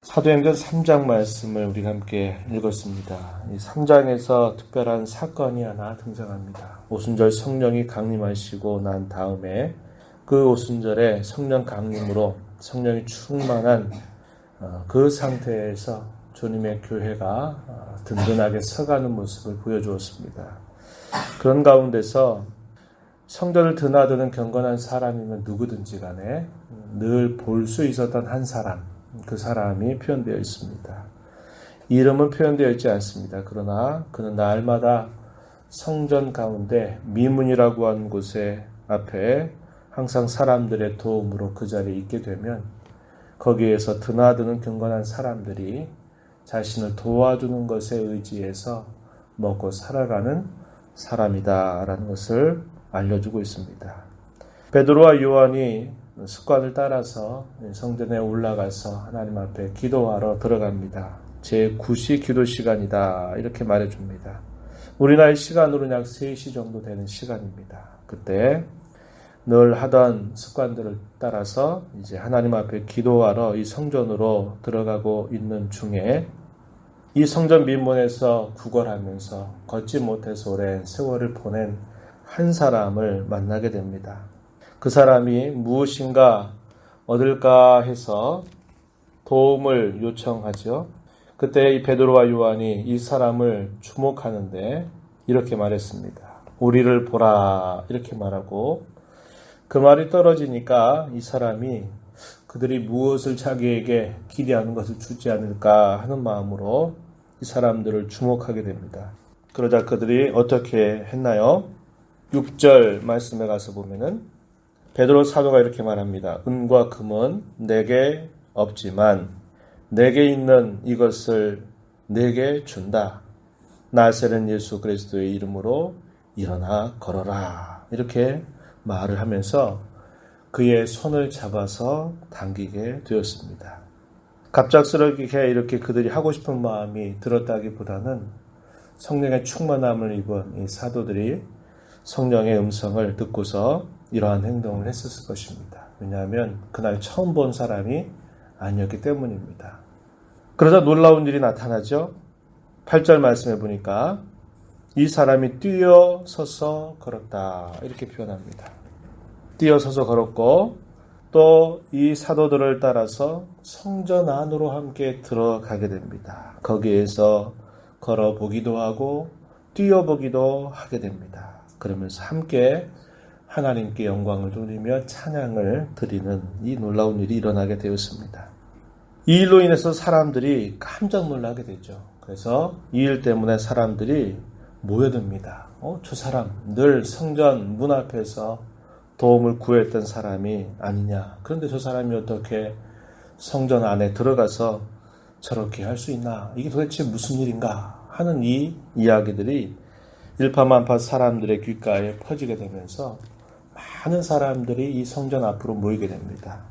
사도행전 3장 말씀을 우리가 함께 읽었습니다. 이 3장에서 특별한 사건이 하나 등장합니다. 오순절 성령이 강림하시고 난 다음에 그 오순절에 성령 강림으로 성령이 충만한 그 상태에서 주님의 교회가 든든하게 서가는 모습을 보여주었습니다. 그런 가운데서 성전을 드나드는 경건한 사람이면 누구든지 간에 늘 볼 수 있었던 한 사람, 그 사람이 표현되어 있습니다. 이름은 표현되어 있지 않습니다. 그러나 그는 날마다 성전 가운데 미문이라고 하는 곳에 앞에 항상 사람들의 도움으로 그 자리에 있게 되면 거기에서 드나드는 경건한 사람들이 자신을 도와주는 것에 의지해서 먹고 살아가는 사람이다라는 것을 알려주고 있습니다. 베드로와 요한이 습관을 따라서 성전에 올라가서 하나님 앞에 기도하러 들어갑니다. 제9시 기도 시간이다 이렇게 말해줍니다. 우리나라의 시간으로는 약 3시 정도 되는 시간입니다. 그때 늘 하던 습관들을 따라서 이제 하나님 앞에 기도하러 이 성전으로 들어가고 있는 중에 이 성전 민문에서 구걸하면서 걷지 못해서 오랜 세월을 보낸 한 사람을 만나게 됩니다. 그 사람이 무엇인가 얻을까 해서 도움을 요청하죠. 그때 이 베드로와 요한이 이 사람을 주목하는데 이렇게 말했습니다. 우리를 보라 이렇게 말하고 그 말이 떨어지니까 이 사람이 그들이 무엇을 자기에게 기대하는 것을 주지 않을까 하는 마음으로 이 사람들을 주목하게 됩니다. 그러자 그들이 어떻게 했나요? 6절 말씀에 가서 보면은 베드로 사도가 이렇게 말합니다. 은과 금은 내게 없지만 내게 있는 이것을 내게 준다. 나사렛 예수 그리스도의 이름으로 일어나 걸어라. 이렇게 말을 하면서 그의 손을 잡아서 당기게 되었습니다. 갑작스럽게 이렇게 그들이 하고 싶은 마음이 들었다기보다는 성령의 충만함을 입은 이 사도들이 성령의 음성을 듣고서 이러한 행동을 했었을 것입니다. 왜냐하면 그날 처음 본 사람이 아니었기 때문입니다. 그러자 놀라운 일이 나타나죠. 8절 말씀해 보니까 이 사람이 뛰어서서 걸었다 이렇게 표현합니다. 뛰어서서 걸었고 또 이 사도들을 따라서 성전 안으로 함께 들어가게 됩니다. 거기에서 걸어보기도 하고 뛰어보기도 하게 됩니다. 그러면서 함께 하나님께 영광을 돌리며 찬양을 드리는 이 놀라운 일이 일어나게 되었습니다. 이 일로 인해서 사람들이 깜짝 놀라게 되죠. 그래서 이 일 때문에 사람들이 모여듭니다. 저 사람 늘 성전 문 앞에서 도움을 구했던 사람이 아니냐. 그런데 저 사람이 어떻게 성전 안에 들어가서 저렇게 할 수 있나. 이게 도대체 무슨 일인가 하는 이 이야기들이 일파만파 사람들의 귓가에 퍼지게 되면서 많은 사람들이 이 성전 앞으로 모이게 됩니다.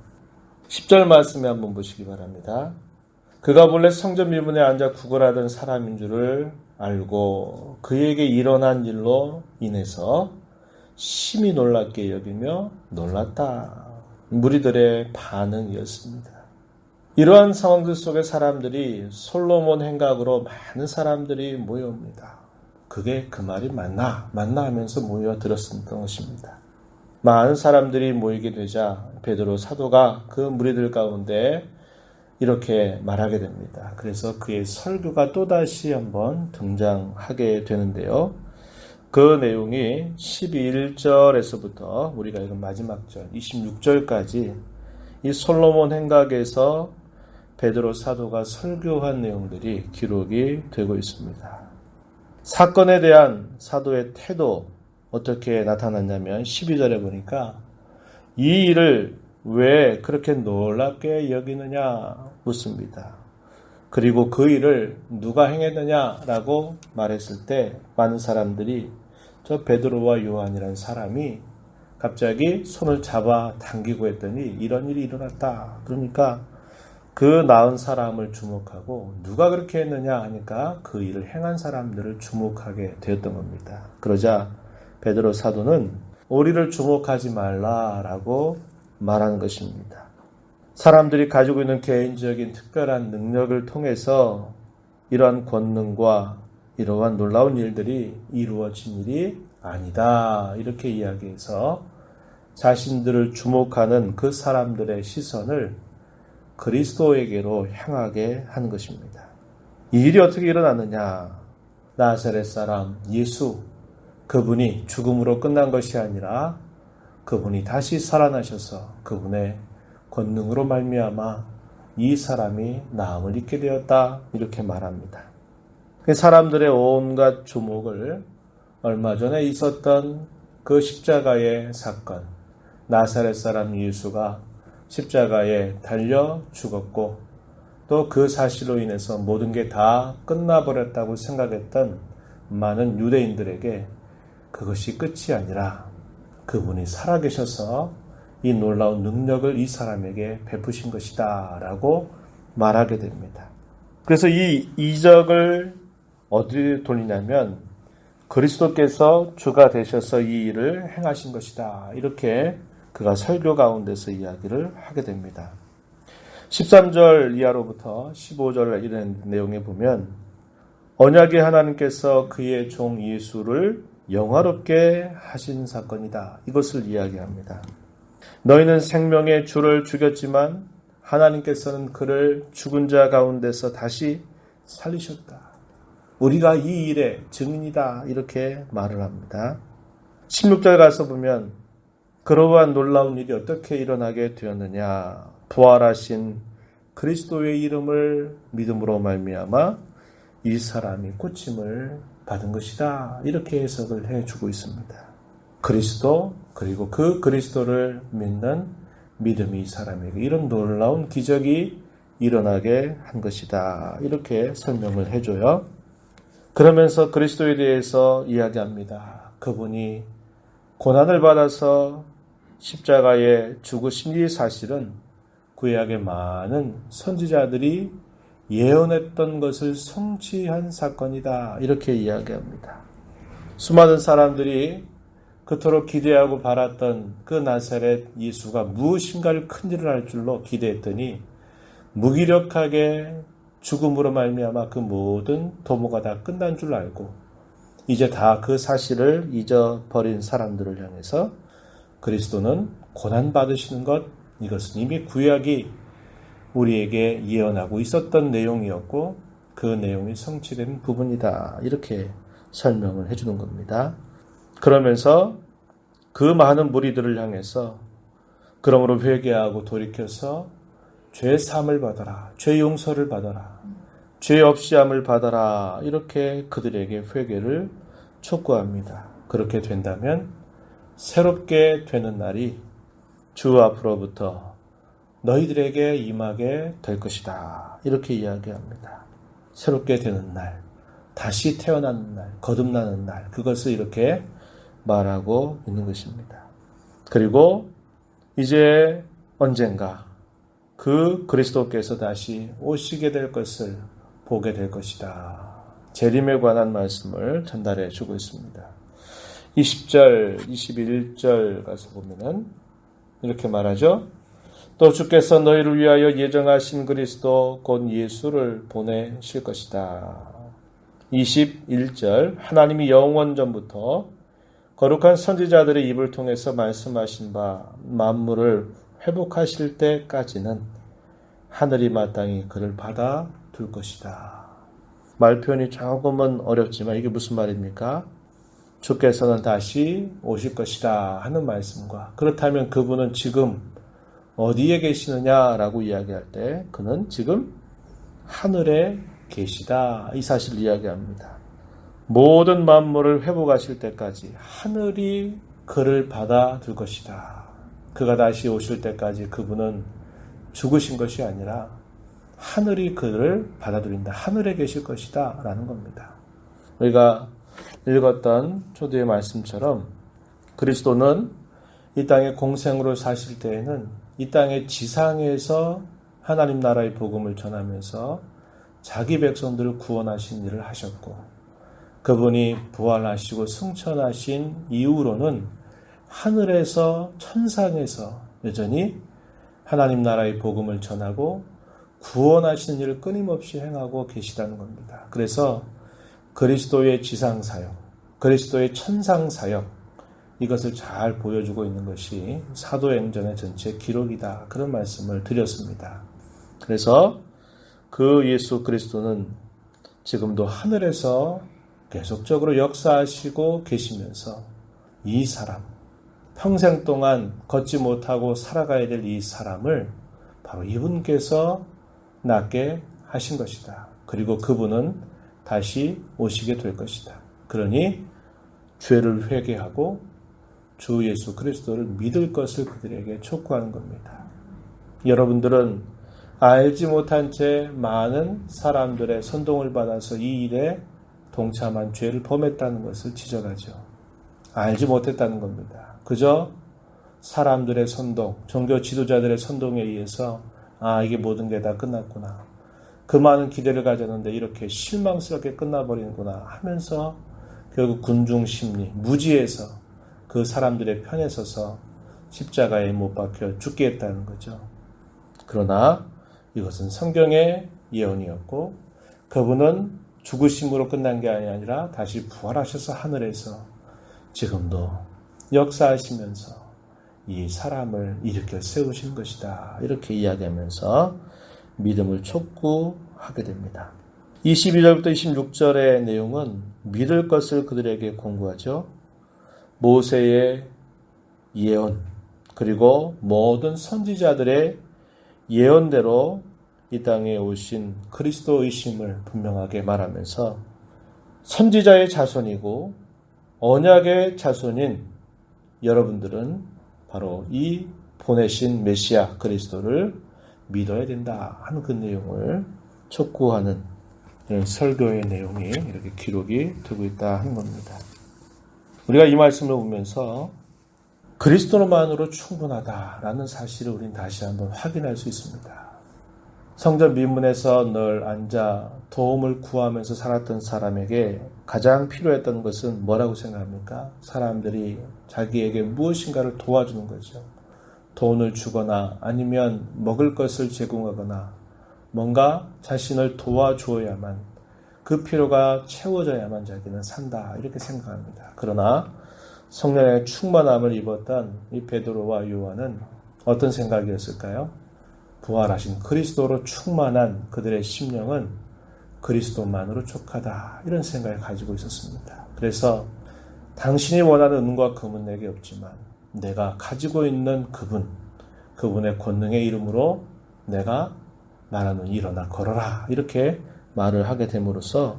10절 말씀에 한번 보시기 바랍니다. 그가 본래 성전 밀문에 앉아 구걸하던 사람인 줄을 알고 그에게 일어난 일로 인해서 심히 놀랍게 여기며 놀랐다. 무리들의 반응이었습니다. 이러한 상황들 속에 사람들이 솔로몬 행각으로 많은 사람들이 모여옵니다. 그게 그 말이 맞나 하면서 모여들었던 것입니다. 많은 사람들이 모이게 되자 베드로 사도가 그 무리들 가운데 이렇게 말하게 됩니다. 그래서 그의 설교가 또다시 한번 등장하게 되는데요. 그 내용이 11절에서부터 우리가 읽은 마지막 절 26절까지 이 솔로몬 행각에서 베드로 사도가 설교한 내용들이 기록이 되고 있습니다. 사건에 대한 사도의 태도 어떻게 나타났냐면 12절에 보니까 이 일을 왜 그렇게 놀랍게 여기느냐 묻습니다. 그리고 그 일을 누가 행했느냐라고 말했을 때 많은 사람들이 저 베드로와 요한이라는 사람이 갑자기 손을 잡아 당기고 했더니 이런 일이 일어났다. 그러니까 그 나은 사람을 주목하고 누가 그렇게 했느냐 하니까 그 일을 행한 사람들을 주목하게 되었던 겁니다. 그러자 베드로 사도는 우리를 주목하지 말라라고 말하는 것입니다. 사람들이 가지고 있는 개인적인 특별한 능력을 통해서 이러한 권능과 이러한 놀라운 일들이 이루어진 일이 아니다. 이렇게 이야기해서 자신들을 주목하는 그 사람들의 시선을 그리스도에게로 향하게 하는 것입니다. 이 일이 어떻게 일어났느냐? 나사렛 사람 예수, 그분이 죽음으로 끝난 것이 아니라 그분이 다시 살아나셔서 그분의 권능으로 말미암아 이 사람이 나음을 입게 되었다. 이렇게 말합니다. 사람들의 온갖 주목을 얼마 전에 있었던 그 십자가의 사건, 나사렛 사람 예수가 십자가에 달려 죽었고 또 그 사실로 인해서 모든 게 다 끝나버렸다고 생각했던 많은 유대인들에게 그것이 끝이 아니라 그분이 살아계셔서 이 놀라운 능력을 이 사람에게 베푸신 것이다 라고 말하게 됩니다. 그래서 이 이적을 어디에 돌리냐면 그리스도께서 주가 되셔서 이 일을 행하신 것이다. 이렇게 그가 설교 가운데서 이야기를 하게 됩니다. 13절 이하로부터 15절 이런 내용에 보면 언약의 하나님께서 그의 종 예수를 영화롭게 하신 사건이다. 이것을 이야기합니다. 너희는 생명의 주를 죽였지만 하나님께서는 그를 죽은 자 가운데서 다시 살리셨다. 우리가 이 일의 증인이다. 이렇게 말을 합니다. 16절 가서 보면 그러한 놀라운 일이 어떻게 일어나게 되었느냐. 부활하신 그리스도의 이름을 믿음으로 말미암아 이 사람이 고침을 받은 것이다. 이렇게 해석을 해주고 있습니다. 그리스도 그리고 그 그리스도를 믿는 믿음이 이 사람에게 이런 놀라운 기적이 일어나게 한 것이다. 이렇게 설명을 해줘요. 그러면서 그리스도에 대해서 이야기합니다. 그분이 고난을 받아서 십자가에 죽으신 이 사실은 구약의 많은 선지자들이 예언했던 것을 성취한 사건이다. 이렇게 이야기합니다. 수많은 사람들이 그토록 기대하고 바랐던 그 나사렛 예수가 무엇인가를 큰일을 할 줄로 기대했더니 무기력하게 죽음으로 말미암아 그 모든 도모가 다 끝난 줄 알고 이제 다 그 사실을 잊어버린 사람들을 향해서 그리스도는 고난받으시는 것, 이것은 이미 구약이 우리에게 예언하고 있었던 내용이었고 그 내용이 성취된 부분이다. 이렇게 설명을 해주는 겁니다. 그러면서 그 많은 무리들을 향해서 그러므로 회개하고 돌이켜서 죄 사함을 받아라. 죄 용서를 받아라. 죄 없이함을 받아라. 이렇게 그들에게 회개를 촉구합니다. 그렇게 된다면 새롭게 되는 날이 주 앞으로부터 너희들에게 임하게 될 것이다. 이렇게 이야기합니다. 새롭게 되는 날, 다시 태어나는 날, 거듭나는 날, 그것을 이렇게 말하고 있는 것입니다. 그리고 이제 언젠가 그 그리스도께서 다시 오시게 될 것을 보게 될 것이다. 재림에 관한 말씀을 전달해 주고 있습니다. 20절, 21절 가서 보면은 이렇게 말하죠. 또 주께서 너희를 위하여 예정하신 그리스도 곧 예수를 보내실 것이다. 21절 하나님이 영원 전부터 거룩한 선지자들의 입을 통해서 말씀하신 바 만물을 회복하실 때까지는 하늘이 마땅히 그를 받아둘 것이다. 말 표현이 조금은 어렵지만 이게 무슨 말입니까? 주께서는 다시 오실 것이다 하는 말씀과 그렇다면 그분은 지금 어디에 계시느냐라고 이야기할 때 그는 지금 하늘에 계시다. 이 사실을 이야기합니다. 모든 만물을 회복하실 때까지 하늘이 그를 받아둘 것이다. 그가 다시 오실 때까지 그분은 죽으신 것이 아니라 하늘이 그를 받아들인다. 하늘에 계실 것이다. 라는 겁니다. 우리가 읽었던 초대의 말씀처럼 그리스도는 이 땅에 공생으로 사실 때에는 이 땅의 지상에서 하나님 나라의 복음을 전하면서 자기 백성들을 구원하신 일을 하셨고 그분이 부활하시고 승천하신 이후로는 하늘에서 천상에서 여전히 하나님 나라의 복음을 전하고 구원하시는 일을 끊임없이 행하고 계시다는 겁니다. 그래서 그리스도의 지상사역, 그리스도의 천상사역, 이것을 잘 보여주고 있는 것이 사도행전의 전체 기록이다. 그런 말씀을 드렸습니다. 그래서 그 예수 그리스도는 지금도 하늘에서 계속적으로 역사하시고 계시면서 이 사람, 평생 동안 걷지 못하고 살아가야 될 이 사람을 바로 이분께서 낫게 하신 것이다. 그리고 그분은 다시 오시게 될 것이다. 그러니 죄를 회개하고 주 예수 그리스도를 믿을 것을 그들에게 촉구하는 겁니다. 여러분들은 알지 못한 채 많은 사람들의 선동을 받아서 이 일에 동참한 죄를 범했다는 것을 지적하죠. 알지 못했다는 겁니다. 그저 사람들의 선동, 종교 지도자들의 선동에 의해서 이게 모든 게 다 끝났구나. 그 많은 기대를 가졌는데 이렇게 실망스럽게 끝나버리는구나 하면서 결국 군중심리, 무지에서 그 사람들의 편에 서서 십자가에 못 박혀 죽게 했다는 거죠. 그러나 이것은 성경의 예언이었고 그분은 죽으심으로 끝난 게 아니라 다시 부활하셔서 하늘에서 지금도 역사하시면서 이 사람을 일으켜 세우신 것이다. 이렇게 이야기하면서 믿음을 촉구하게 됩니다. 22절부터 26절의 내용은 믿을 것을 그들에게 공부하죠. 모세의 예언 그리고 모든 선지자들의 예언대로 이 땅에 오신 그리스도의심을 분명하게 말하면서 선지자의 자손이고 언약의 자손인 여러분들은 바로 이 보내신 메시아 그리스도를 믿어야 된다 하는 그 내용을 촉구하는 이런 설교의 내용이 이렇게 기록이 되고 있다 하는 겁니다. 우리가 이 말씀을 보면서 그리스도만으로 충분하다라는 사실을 우리는 다시 한번 확인할 수 있습니다. 성전 미문에서 늘 앉아 도움을 구하면서 살았던 사람에게 가장 필요했던 것은 뭐라고 생각합니까? 사람들이 자기에게 무엇인가를 도와주는 거죠. 돈을 주거나 아니면 먹을 것을 제공하거나 뭔가 자신을 도와주어야만 그 필요가 채워져야만 자기는 산다 이렇게 생각합니다. 그러나 성령의 충만함을 입었던 이 베드로와 요한은 어떤 생각이었을까요? 부활하신 그리스도로 충만한 그들의 심령은 그리스도만으로 족하다 이런 생각을 가지고 있었습니다. 그래서 당신이 원하는 은과 금은 내게 없지만 내가 가지고 있는 그분의 권능의 이름으로 내가 말하는 일어나 걸어라 이렇게 말을 하게 됨으로써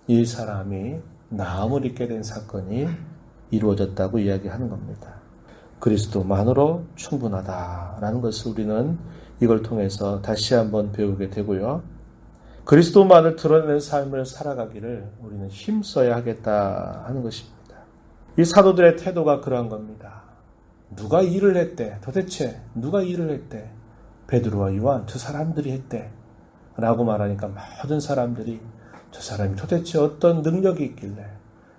이 사람이 나음을 입게 된 사건이 이루어졌다고 이야기하는 겁니다. 그리스도만으로 충분하다라는 것을 우리는 이걸 통해서 다시 한번 배우게 되고요. 그리스도만을 드러내는 삶을 살아가기를 우리는 힘써야 하겠다 하는 것입니다. 이 사도들의 태도가 그러한 겁니다. 누가 일을 했대? 도대체 누가 일을 했대? 베드로와 요한 두 사람들이 했대 라고 말하니까 모든 사람들이 저 사람이 도대체 어떤 능력이 있길래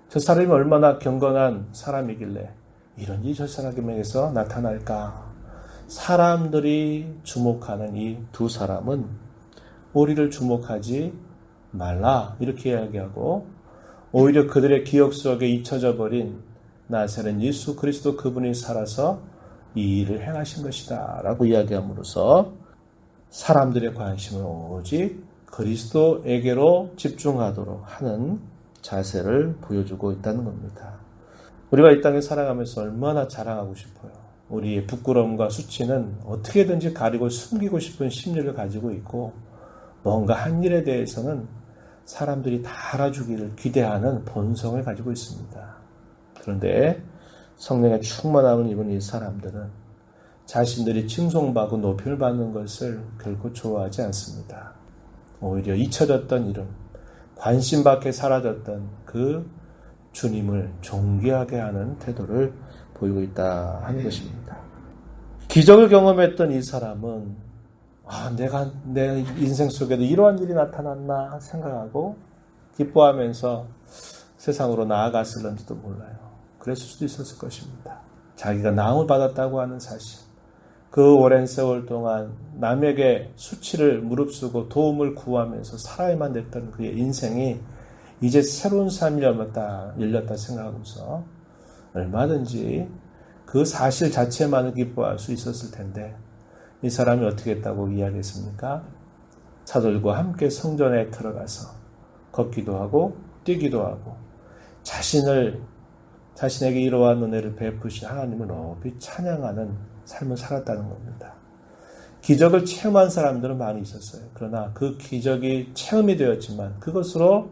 저 사람이 얼마나 경건한 사람이길래 이런 일이 저 사람에게서 나타날까? 사람들이 주목하는 이 두 사람은 우리를 주목하지 말라 이렇게 이야기하고 오히려 그들의 기억 속에 잊혀져 버린 나사렛 예수 그리스도 그분이 살아서 이 일을 행하신 것이다 라고 이야기함으로써 사람들의 관심을 오직 그리스도에게로 집중하도록 하는 자세를 보여주고 있다는 겁니다. 우리가 이 땅에 살아가면서 얼마나 자랑하고 싶어요. 우리의 부끄러움과 수치는 어떻게든지 가리고 숨기고 싶은 심리를 가지고 있고 뭔가 한 일에 대해서는 사람들이 다 알아주기를 기대하는 본성을 가지고 있습니다. 그런데 성령의 충만함을 입은 이 사람들은 자신들이 칭송받고 높임을 받는 것을 결코 좋아하지 않습니다. 오히려 잊혀졌던 이름, 관심 밖에 사라졌던 그 주님을 존귀하게 하는 태도를 보이고 있다 하는 것입니다. 기적을 경험했던 이 사람은 내가 내 인생 속에도 이러한 일이 나타났나 생각하고 기뻐하면서 세상으로 나아갔을런지도 몰라요. 그랬을 수도 있었을 것입니다. 자기가 나음을 받았다고 하는 사실, 그 오랜 세월 동안 남에게 수치를 무릅쓰고 도움을 구하면서 살아야만 됐던 그의 인생이 이제 새로운 삶이 열렸다 생각하면서 얼마든지 그 사실 자체만을 기뻐할 수 있었을 텐데 이 사람이 어떻게 했다고 이야기했습니까? 사도들과 함께 성전에 들어가서 걷기도 하고 뛰기도 하고 자신에게 이러한 은혜를 베푸신 하나님을 높이 찬양하는 삶을 살았다는 겁니다. 기적을 체험한 사람들은 많이 있었어요. 그러나 그 기적이 체험이 되었지만 그것으로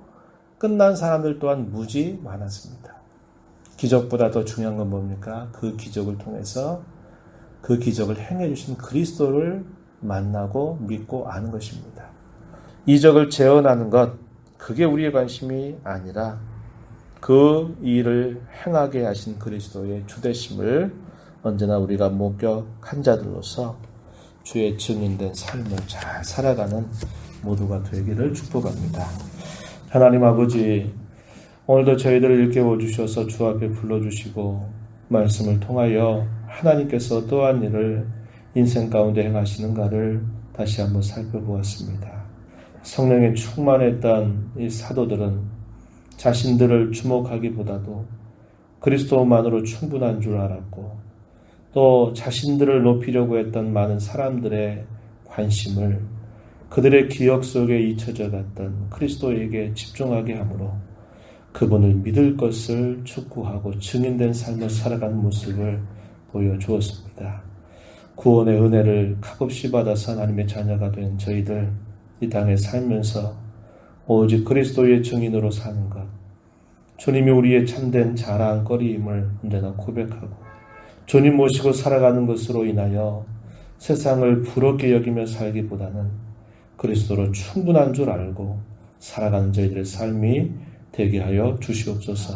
끝난 사람들 또한 무지 많았습니다. 기적보다 더 중요한 건 뭡니까? 그 기적을 통해서 그 기적을 행해 주신 그리스도를 만나고 믿고 아는 것입니다. 이적을 재현하는 것, 그게 우리의 관심이 아니라 그 일을 행하게 하신 그리스도의 주되심을 언제나 우리가 목격한 자들로서 주의 증인된 삶을 잘 살아가는 모두가 되기를 축복합니다. 하나님 아버지, 오늘도 저희들을 일깨워 주셔서 주 앞에 불러주시고 말씀을 통하여 하나님께서 또한 일을 인생 가운데 행하시는가를 다시 한번 살펴보았습니다. 성령에 충만했던 이 사도들은 자신들을 주목하기보다도 그리스도만으로 충분한 줄 알았고 또 자신들을 높이려고 했던 많은 사람들의 관심을 그들의 기억 속에 잊혀져 갔던 그리스도에게 집중하게 하므로 그분을 믿을 것을 촉구하고 증인된 삶을 살아가는 모습을 보여주었습니다. 구원의 은혜를 값없이 받아서 하나님의 자녀가 된 저희들 이 땅에 살면서 오직 그리스도의 증인으로 사는 것, 주님이 우리의 참된 자랑거리임을 언제나 고백하고 주님 모시고 살아가는 것으로 인하여 세상을 부럽게 여기며 살기보다는 그리스도로 충분한 줄 알고 살아가는 저희들의 삶이 되게 하여 주시옵소서.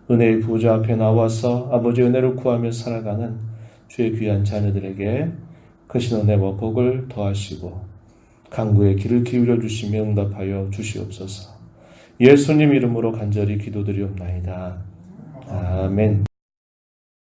은혜의 보좌 앞에 나와서 아버지의 은혜를 구하며 살아가는 주의 귀한 자녀들에게 크신 은혜와 복을 더하시고 간구의 귀를 기울여 주시며 응답하여 주시옵소서. 예수님 이름으로 간절히 기도드리옵나이다. 아멘.